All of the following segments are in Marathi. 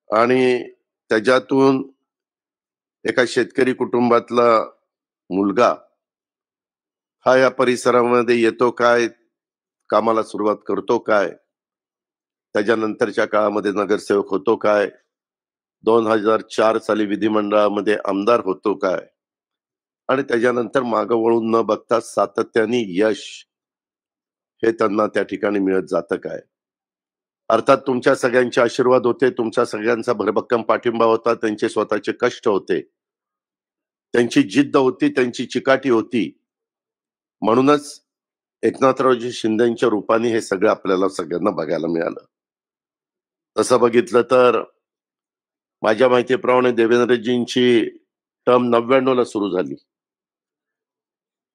आणि त्याच्यातून एका शेतकरी कुटुंबातला मुलगा हा या परिसरामध्ये येतो काय, कामाला सुरुवात करतो काय, त्याच्यानंतरच्या काळामध्ये नगरसेवक होतो काय, 2004 साली विधिमंडळामध्ये आमदार होतो काय आणि त्याच्यानंतर मागं वळून न बघता सातत्याने यश हे त्यांना त्या ठिकाणी मिळत जातं काय. अर्थात तुमच्या सगळ्यांचे आशीर्वाद होते, तुमच्या सगळ्यांचा भरभक्कम पाठिंबा होता, त्यांचे स्वतःचे कष्ट होते, त्यांची जिद्द होती, त्यांची चिकाटी होती. म्हणूनच एकनाथरावजी शिंदेच्या रूपाने हे सगळं आपल्याला सगळ्यांना बघायला मिळालं. तसं बघितलं तर माझ्या माहितीप्रमाणे देवेंद्रजींची टर्म 99 ला सुरू झाली.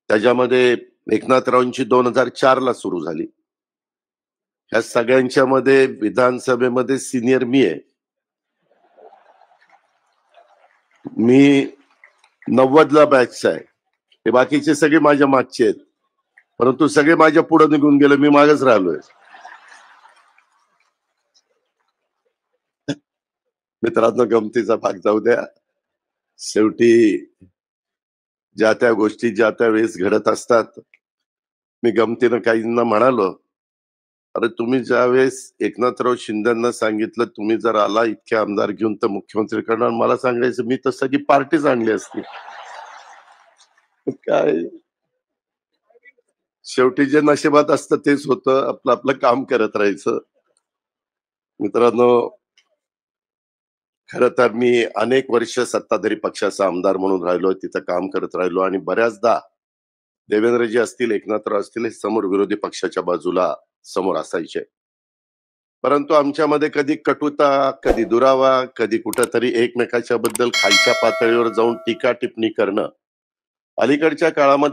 त्याच्यामध्ये एकनाथरावांची 2004 ला सुरू झाली. ह्या सगळ्यांच्या मध्ये विधानसभेमध्ये सिनियर मी आहे. मी 90 ला बॅचचा आहे. हे बाकीचे सगळे माझ्या मागचे आहेत. परंतु सगळे माझ्या पुढे निघून गेले, मी मागच राहिलोय. मित्रांनो, गमतीचा भाग जाऊ द्या. शेवटी ज्या त्या गोष्टी ज्या त्या वेळेस घडत असतात. मी गमतीनं काहींना म्हणालो, अरे तुम्ही ज्यावेळेस एकनाथराव शिंदेंना सांगितलं तुम्ही जर आला इतके आमदार घेऊन तर मुख्यमंत्री करणार, मला सांगायचं मी तर सगळी पार्टीच आणली असती. काय शेवटी जे नशिबात असतं तेच होतं. आपलं आपलं काम करत राहायचं. मित्रांनो, खरं तर मी अनेक वर्ष सत्ताधारी पक्षाचा आमदार म्हणून राहिलो, तिथं काम करत राहिलो आणि बऱ्याचदा देवेंद्रजी असतील, एकनाथराव असतील, हे समोर विरोधी पक्षाच्या बाजूला समोर असायचे. परंतु आमच्यामध्ये कधी कटुता, कधी दुरावा, कधी कुठेतरी एकमेकाच्या बद्दल खालच्या पातळीवर जाऊन टीका टिप्पणी करणं अलीकडच्या काळामध्ये